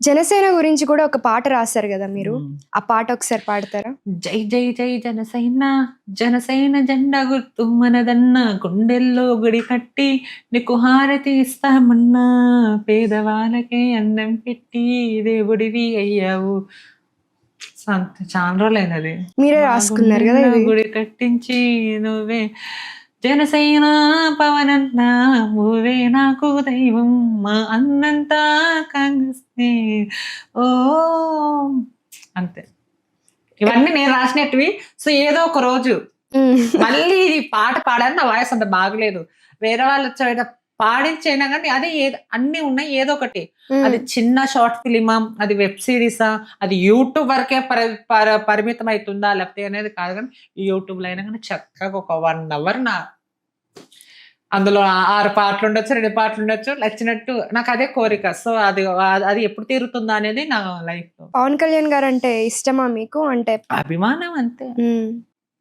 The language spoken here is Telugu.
జనసేన గురించి కూడా ఒక పాట రాశారు గదా మీరు. హ్మ్. ఆ పాట ఒకసారి పాడతారా? జై జై జై జనసేన జనసేన జెండా గుర్తు మనదన్నా గుండెల్లో గుడి కట్టి నీకు హారతి ఇస్తామన్నా పేదవాళ్ళకే అన్నం పెట్టి దేవుడివి అయ్యావు. చాలా రోజులైనది. మీరే మా రాసుకున్నారు గదా గుండెల్లో ఇది. గుడి కట్టించి నువ్వే జనసేన పవనన్న నువ్వే నాకు దైవం మా అన్నంతా కాంగ్రెస్‌ని ఓ అంతే. ఇవన్నీ నేను రాసినటివి. సో, ఏదో ఒక రోజు హ్మ్. మళ్ళీ ఈ పాట పాడాను. నా వాయిస్ అంత బాగలేదు. వేరే వాళ్ళొచ్చి ఏమైనా పాడించైనా గానీ అదే అన్నీ ఉన్నాయి ఏదో ఒకటి. అది హ్మ్. చిన్న షార్ట్ ఫిల్మా? అది వెబ్ సీరీసా? అది యూట్యూబ్ వరకే పర పర పరిమితం అయితుందా? లేకపోతే అనేది కాదు గానీ, యూట్యూబ్‌లో అయినా గానీ చక్కగా ఒక 1 అవర్ అందులో 6 పాటలుండొచ్చు, 2 పాటలుండొచ్చు. నచ్చినట్టు నాకదే కోరిక. సో, అది ఎప్పుడు తీరుతుందా అనేది నా లైఫ్‌లో. పవన్ కళ్యాణ్ గారంటే ఇష్టమా మీకు? అంటే అభిమానం అంతే. హ్మ్.